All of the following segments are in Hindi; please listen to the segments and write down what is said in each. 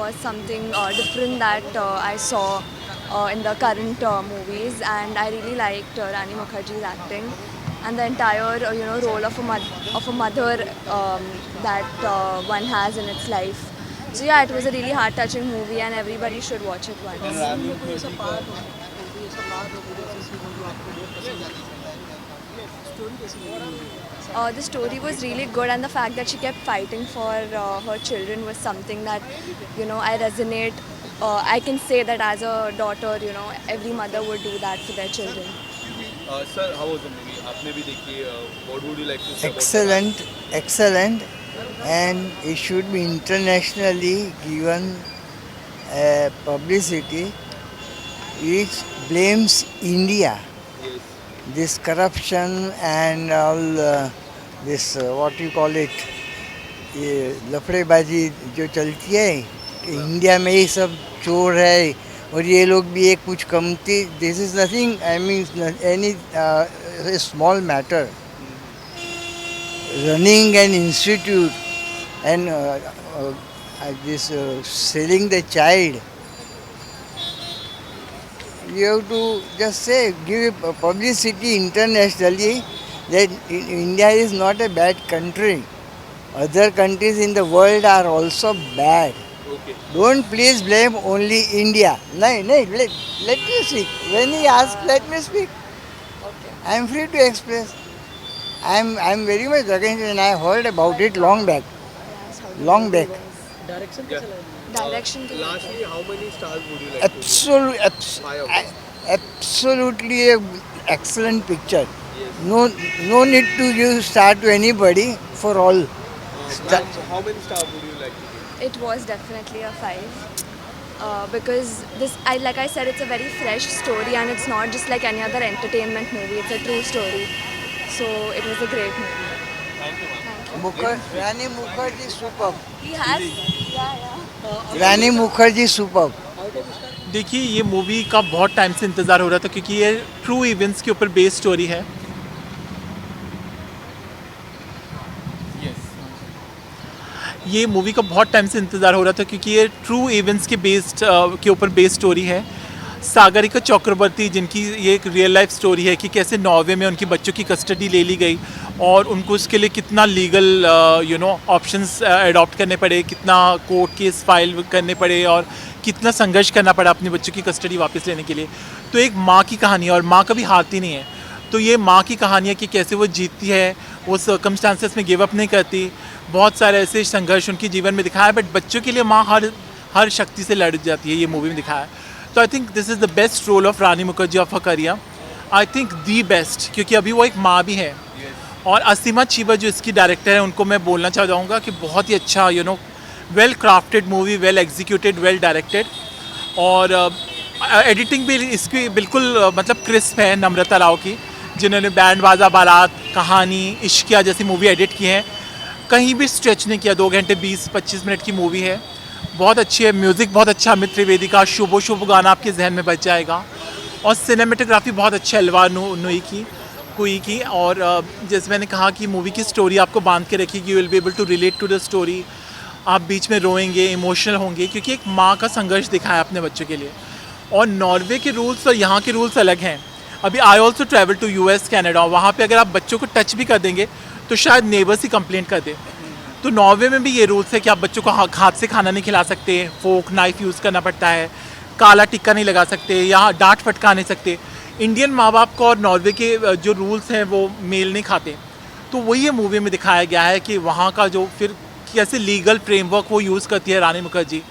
was something different that I saw in the current movies, and I really liked Rani Mukherjee's acting and the entire role of a mother that one has in its life. So yeah, it was a really heart-touching movie, and everybody should watch it once. The story was really good, and the fact that she kept fighting for her children was something that I resonate. I can say that as a daughter, every mother would do that for their children. Sir, how was the movie? आपने भी देखी. What would you like to say about the Excellent, excellent, and it should be internationally given publicity which blames India. Yes. This corruption and all this what you call it, ये लफड़ेबाजी जो चलती है कि इंडिया में ही सब चोर है और ये लोग भी एक कुछ कमती. This is nothing, I mean any small matter. Running an institute and this selling the child, you have to just say, give publicity internationally that India is not a bad country. Other countries in the world are also bad. Okay. Don't please blame only India. No, let me speak. When he asks, let me speak. I am free to express. I'm very much against it, and I heard about it long back. Long back. Yeah. Direction. Lastly, how many stars would you like to Absolutely, absolutely a excellent picture. No need to give star to anybody for all. give? So how many stars would you like to give? It was definitely a 5 because like I said, it's a very fresh story, and it's not just like any other entertainment movie. It's a true story. So it was a great movie. Thank you. Rani Mukherjee superb. He has, yeah. Rani Mukherjee superb. देखिए, ये मूवी का बहुत टाइम से इंतज़ार हो रहा था क्योंकि ये ट्रू इवेंट्स के ऊपर बेस्ड स्टोरी है. ये मूवी का बहुत टाइम से इंतज़ार हो रहा था क्योंकि ये ट्रू इवेंट्स के ऊपर बेस्ड स्टोरी है. सागरिका चक्रवर्ती, जिनकी ये एक रियल लाइफ स्टोरी है कि कैसे नॉर्वे में उनकी बच्चों की कस्टडी ले ली गई और उनको उसके लिए कितना लीगल ऑप्शंस अडॉप्ट करने पड़े, कितना कोर्ट केस फाइल करने पड़े और कितना संघर्ष करना पड़ा अपने बच्चों की कस्टडी वापस लेने के लिए. तो एक माँ की कहानी है और माँ कभी हारती नहीं है. तो ये माँ की कहानी है कि कैसे वो जीतती है, वो सर्कमस्टांसेस में गिव अप नहीं करती. बहुत सारे ऐसे संघर्ष उनके जीवन में दिखाया है, बट बच्चों के लिए माँ हर शक्ति से लड़ जाती है, ये मूवी में दिखाया है. तो I think this is the best role of Rani Mukherjee of her career. I think the best, क्योंकि अभी वो एक माँ भी है. और असीमा चीबा जो इसकी डायरेक्टर है, उनको मैं बोलना चाहूँगा कि बहुत ही अच्छा well crafted movie, well executed, well directed. और एडिटिंग भी इसकी बिल्कुल मतलब क्रिस्प है. नम्रता राव की, जिन्होंने बैंड बाजा बारात, कहानी, इश्किया जैसी मूवी एडिट की है, कहीं भी स्ट्रेच नहीं किया. 2 घंटे 20-25 मिनट की मूवी है, बहुत अच्छी है. म्यूज़िक बहुत अच्छा, अमित त्रिवेदी का शुभ शुभ गाना आपके जहन में बच जाएगा. और सिनेमेटोग्राफी बहुत अच्छा है एल्वा नुई की. और जैसे मैंने कहा कि मूवी की स्टोरी आपको बांध के रखेगी. You will be able to relate to the story. आप बीच में रोएंगे, इमोशनल होंगे, क्योंकि एक माँ का संघर्ष दिखाया है अपने बच्चों के लिए. और नॉर्वे के रूल्स और यहाँ के रूल्स अलग हैं. अभी I also travel to US, Canada. वहाँ पे अगर आप बच्चों को टच भी कर देंगे तो शायद नेबर्स ही कंप्लेंट कर दे. तो नॉर्वे में भी ये रूल्स है कि आप बच्चों को हाथ से खाना नहीं खिला सकते, फोक नाइफ यूज़ करना पड़ता है, काला टिक्का नहीं लगा सकते, या डांट फटका नहीं सकते. इंडियन माँ बाप को और नॉर्वे के जो रूल्स हैं वो मेल नहीं खाते. तो वही ये मूवी में दिखाया गया है कि वहाँ का जो फिर कैसे लीगल फ्रेमवर्क वो यूज़ करती है Rani Mukherjee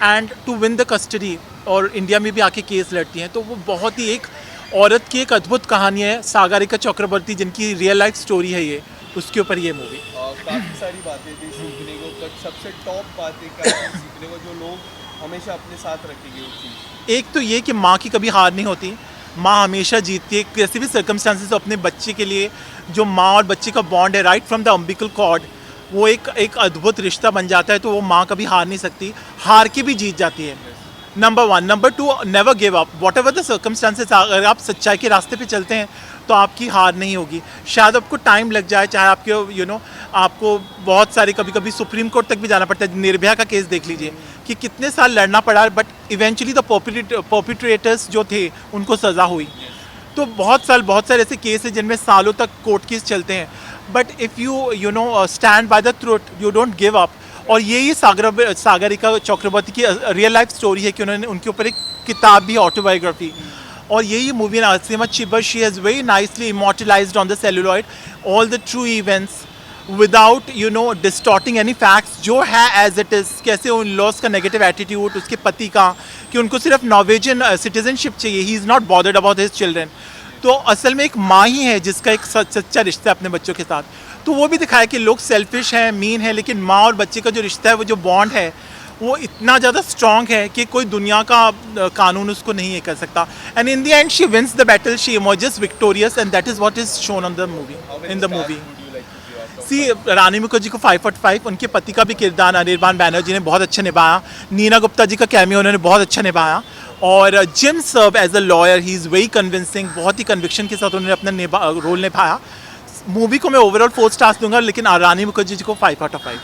and to win the custody, और इंडिया में भी आके केस लड़ती हैं. तो वो बहुत ही एक औरत की एक अद्भुत कहानी है, सागरिका चक्रवर्ती, जिनकी रियल लाइफ स्टोरी है ये, उसके ऊपर ये मूवी. काफ़ी सारी बातें थी सीखने को, बट सबसे टॉप बातें क्या थी सीखने को जो लोग हमेशा अपने साथ रखेंगे वो चीज़? एक तो ये कि माँ की कभी हार नहीं होती, माँ हमेशा जीतती है. कैसे भी सर्कमस्टांसेस अपने बच्चे के लिए, जो माँ और बच्चे का बॉन्ड है right from the umbilical cord, वो एक अद्भुत रिश्ता बन जाता है. तो वो माँ कभी हार नहीं सकती, हार के भी जीत जाती है. Number 1. Number 2, never give up what ever the circumstances. अगर आप सच्चाई के रास्ते पे चलते हैं तो आपकी हार नहीं होगी। शायद आपको टाइम लग जाए, चाहे आपके आपको बहुत सारे कभी कभी सुप्रीम कोर्ट तक भी जाना पड़ता है। निर्भया का केस देख लीजिए कि कितने साल लड़ना पड़ा, बट इवेंचुअली द परपिट्रेटर्स जो थे उनको सज़ा हुई। तो बहुत सारे ऐसे केस हैं जिनमें सालों तक कोर्ट केस चलते हैं, but if you stand by the truth, you don't give up. और यही सागरिका चक्रवर्ती की रियल लाइफ स्टोरी है कि उन्होंने उनके ऊपर एक किताब भी, ऑटोबायोग्राफी, और यही movie Narasimha Chibbar, she has very nicely immortalized on the celluloid all the true events without distorting any facts, जो है as it is। कैसे उन लॉस का नेगेटिव एटीट्यूड, उसके पति का कि उनको सिर्फ नॉर्वेजियन सिटीजनशिप चाहिए, he is not bothered about his children. तो असल में एक माँ ही है जिसका एक सच्चा रिश्ता है अपने बच्चों के साथ। तो वो भी दिखाया कि लोग सेल्फिश हैं, मीन है, लेकिन माँ और बच्चे का जो रिश्ता है, वो जो बॉन्ड है, वो इतना ज़्यादा स्ट्रॉन्ग है कि कोई दुनिया का कानून उसको नहीं कर सकता। And in the end she wins the battle, she emerges victorious, and that is what is shown on the movie, in the movie. See Rani Mukherjee को 5/5, उनके पति का भी किरदार अनिर्बान बैनर्जी ने बहुत अच्छा निभाया। नीना गुप्ता जी का कैमियो उन्होंने बहुत अच्छा निभाया। और Jim Sarbh as a lawyer, he is very convincing, बहुत ही कन्विक्शन के साथ उन्होंने अपना रोल निभाया। मूवी को मैं ओवरऑल 4 स्टार्स दूंगा, लेकिन रानी मुखर्जी जी को 5/5।